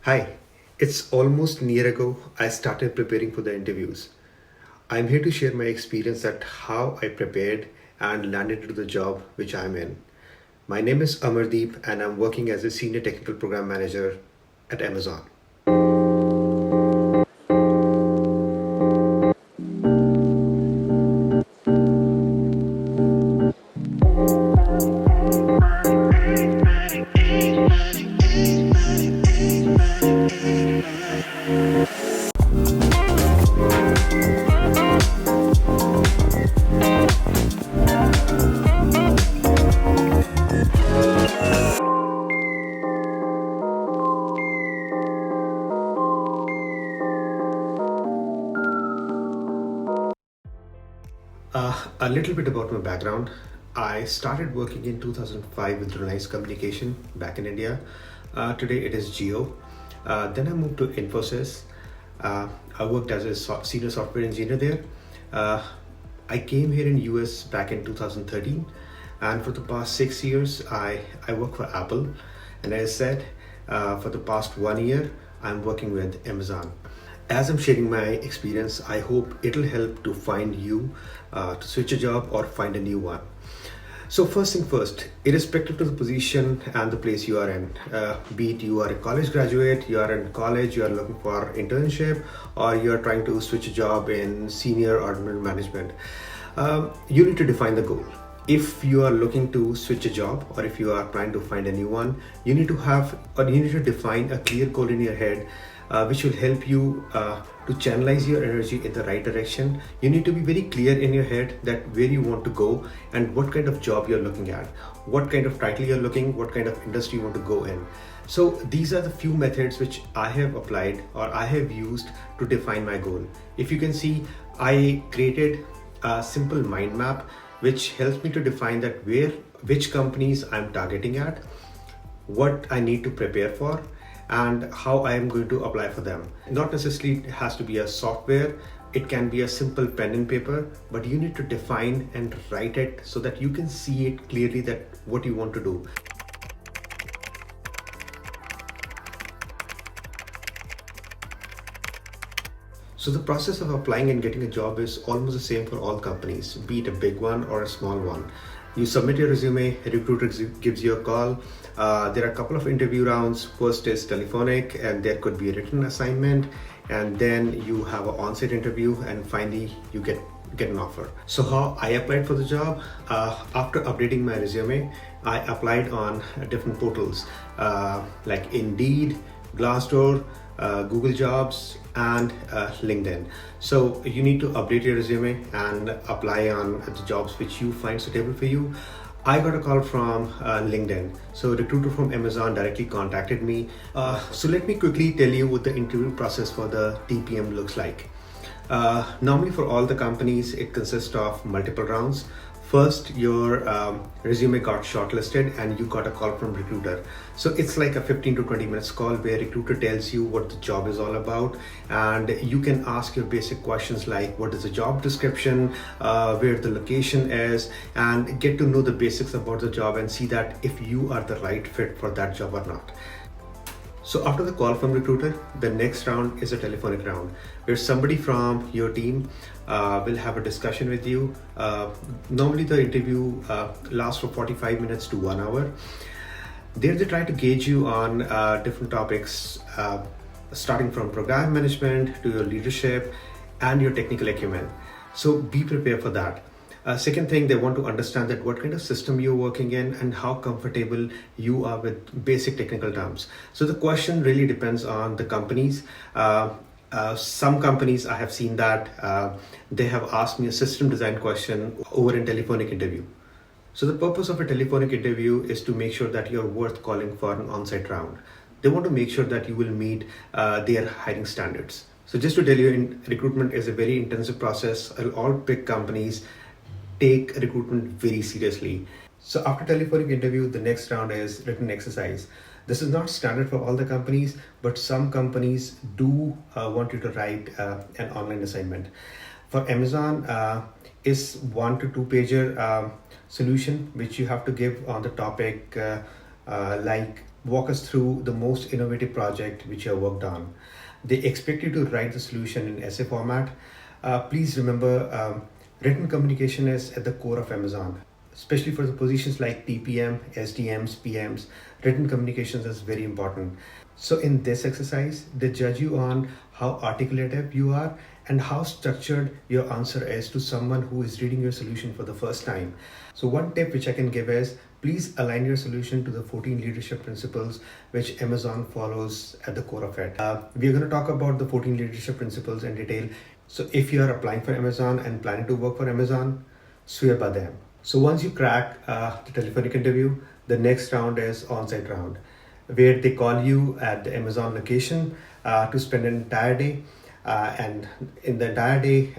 Hi, it's almost near ago I started preparing for the interviews. I'm here to share my experience at how I prepared and landed into the job which I'm in. My name is Amardeep and I'm working as a senior technical program manager at Amazon. A little bit about my background. I started working in 2005 with Reliance Communication back in India. Today it is Geo. Then I moved to Infosys. I worked as a senior software engineer there. Uh, I came here in US back in 2013, and for the past 6 years, I work for Apple. And as I said, for the past 1 year, I'm working with Amazon. As I'm sharing my experience, I hope it'll help to find you to switch a job or find a new one. So first thing first, irrespective to the position and the place you are in, be it you are a college graduate, you are in college, you are looking for internship, or you are trying to switch a job in senior or middle management, you need to define the goal. If you are looking to switch a job or if you are trying to find a new one, you need to have or you need to define a clear goal in your head, which will help you to channelize your energy in the right direction. You need to be very clear in your head that where you want to go and what kind of job you're looking at, what kind of title you're looking, what kind of industry you want to go in. So these are the few methods which I have applied or I have used to define my goal. If you can see, I created a simple mind map which helps me to define that which companies I'm targeting at, what I need to prepare for, and how I am going to apply for them. Not necessarily it has to be a software, it can be a simple pen and paper, but you need to define and write it so that you can see it clearly that what you want to do. So the process of applying and getting a job is almost the same for all companies, be it a big one or a small one. You submit your resume, a recruiter gives you a call. There are a couple of interview rounds. First is telephonic, and there could be a written assignment, and then you have an on-site interview, and finally you get an offer. So how I applied for the job? After updating my resume, I applied on different portals like Indeed, Glassdoor, Google Jobs, and LinkedIn. So you need to update your resume and apply on the jobs which you find suitable for you. I got a call from LinkedIn. So a recruiter from Amazon directly contacted me. So let me quickly tell you what the interview process for the TPM looks like. Normally for all the companies, it consists of multiple rounds. First, your resume got shortlisted and you got a call from recruiter. So it's like a 15 to 20 minutes call where recruiter tells you what the job is all about, and you can ask your basic questions like what is the job description, where the location is, and get to know the basics about the job and see that if you are the right fit for that job or not. So after the call from recruiter, the next round is a telephonic round where somebody from your team will have a discussion with you. Normally the interview lasts for 45 minutes to 1 hour. There they try to gauge you on different topics, starting from program management to your leadership and your technical acumen. So be prepared for that. Second thing, they want to understand that what kind of system you're working in and how comfortable you are with basic technical terms. So the question really depends on the companies. Some companies I have seen that they have asked me a system design question over a telephonic interview. So the purpose of a telephonic interview is to make sure that you're worth calling for an on-site round. They want to make sure that you will meet their hiring standards. So just to tell you, recruitment is a very intensive process. All big companies take recruitment very seriously. So after telephonic interview, the next round is written exercise. This is not standard for all the companies, but some companies do want you to write an online assignment. For Amazon, is 1 to 2 pager solution which you have to give on the topic like walk us through the most innovative project which you have worked on. They expect you to write the solution in essay format. Please remember, written communication is at the core of Amazon, especially for the positions like TPM, SDMs, PMs. Written communications is very important. So in this exercise, they judge you on how articulative you are and how structured your answer is to someone who is reading your solution for the first time. So one tip which I can give is, please align your solution to the 14 leadership principles which Amazon follows at the core of it. We're going to talk about the 14 leadership principles in detail. So if you are applying for Amazon and planning to work for Amazon, swear by them. So once you crack the telephonic interview, the next round is on-site round, where they call you at the Amazon location to spend an entire day. And in the entire day,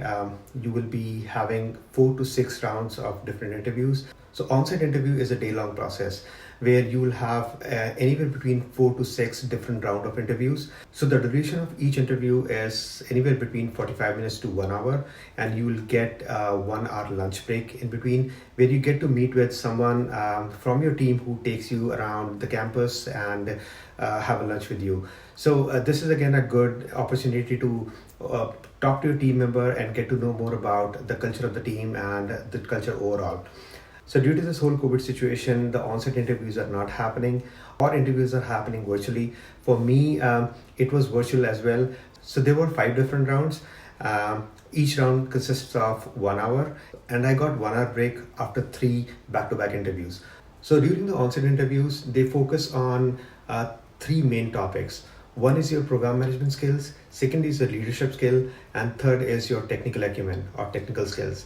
you will be having 4 to 6 rounds of different interviews. So on-site interview is a day-long process where you will have anywhere between 4 to 6 different round of interviews. So the duration of each interview is anywhere between 45 minutes to 1 hour, and you will get 1 hour lunch break in between, where you get to meet with someone from your team who takes you around the campus and have a lunch with you. So this is again a good opportunity to talk to your team member and get to know more about the culture of the team and the culture overall. So due to this whole COVID situation, the on-site interviews are not happening, or interviews are happening virtually. For me, it was virtual as well. So there were 5 different rounds. Each round consists of 1 hour, and I got 1 hour break after 3 back-to-back interviews. So during the on-site interviews, they focus on 3 main topics. One is your program management skills, second is your leadership skill, and third is your technical acumen or technical skills.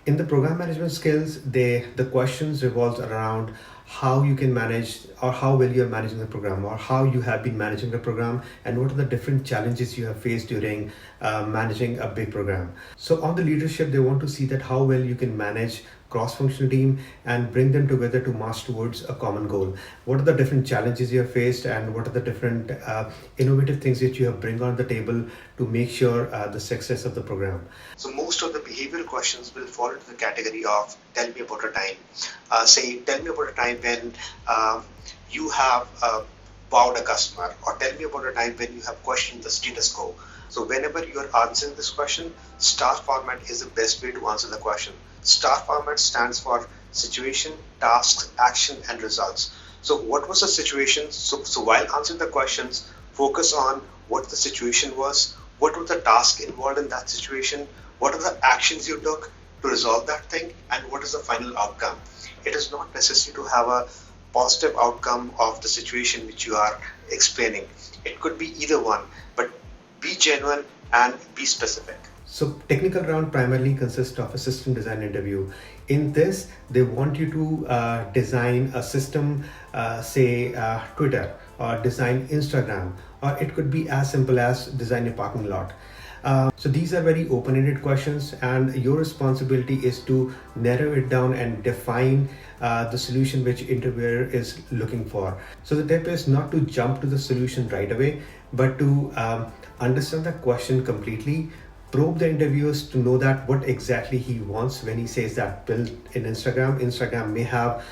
In the program management skills, the questions revolves around how you can manage, or how well you're managing the program, or how you have been managing the program, and what are the different challenges you have faced during managing a big program. So on the leadership, they want to see that how well you can manage cross-functional team and bring them together to march towards a common goal. What are the different challenges you have faced, and what are the different innovative things that you have bring on the table to make sure the success of the program. So most of the behavioral questions will fall into the category of tell me about a time. Tell me about a time when you have wowed a customer, or tell me about a time when you have questioned the status quo. So whenever you are answering this question, STAR format is the best way to answer the question. STAR format stands for situation, tasks, action, and results. So what was the situation? So while answering the questions, focus on what the situation was, what was the task involved in that situation, what are the actions you took to resolve that thing, and what is the final outcome. It is not necessary to have a positive outcome of the situation which you are explaining. It could be either one, but be genuine and be specific. So technical round primarily consists of a system design interview. In this, they want you to design a system, Twitter, or design Instagram, or it could be as simple as design a parking lot. So these are very open-ended questions, and your responsibility is to narrow it down and define the solution which interviewer is looking for. So the tip is not to jump to the solution right away, but to understand the question completely, probe the interviewers to know that what exactly he wants when he says that build in Instagram. Instagram may have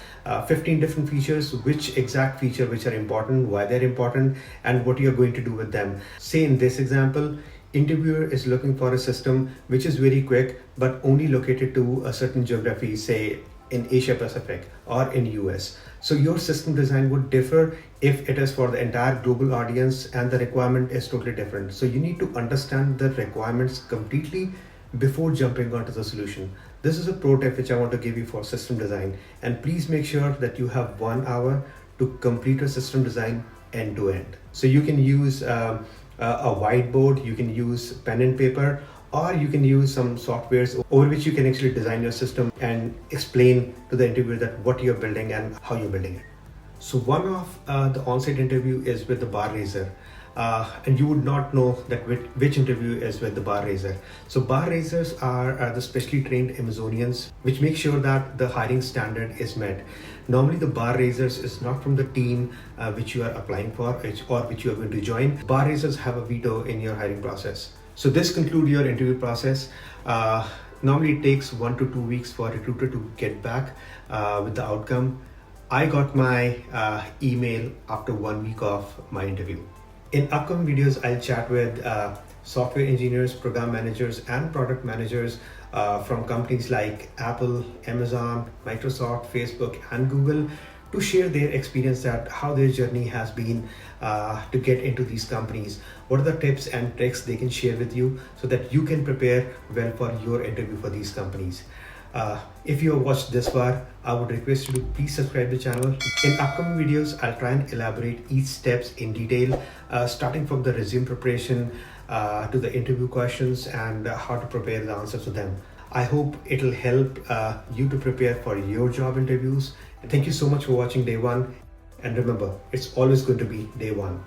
15 different features, which exact feature which are important, why they're important, and what you're going to do with them. Say in this example, interviewer is looking for a system which is very quick but only located to a certain geography, say in Asia Pacific or in US. So your system design would differ if it is for the entire global audience and the requirement is totally different. So you need to understand the requirements completely before jumping onto the solution. This is a pro tip which I want to give you for system design, and please make sure that you have 1 hour to complete a system design end to end. So you can use a whiteboard, you can use pen and paper, or you can use some softwares over which you can actually design your system and explain to the interviewer that what you're building and how you're building it. So one of the on-site interview is with the bar raiser. And you would not know that which interview is with the bar raiser. So bar raisers are the specially trained Amazonians, which make sure that the hiring standard is met. Normally the bar raisers is not from the team which you are applying for or which you are going to join. Bar raisers have a veto in your hiring process. So this concludes your interview process. Normally it takes 1 to 2 weeks for a recruiter to get back with the outcome. I got my email after 1 week of my interview. In upcoming videos, I'll chat with software engineers, program managers, and product managers from companies like Apple, Amazon, Microsoft, Facebook, and Google to share their experience, that how their journey has been to get into these companies. What are the tips and tricks they can share with you so that you can prepare well for your interview for these companies. If you have watched this far, I would request you to please subscribe to the channel. In upcoming videos, I'll try and elaborate each steps in detail, starting from the resume preparation to the interview questions and how to prepare the answers to them. I hope it'll help you to prepare for your job interviews. Thank you so much for watching day one. And remember, it's always going to be day one.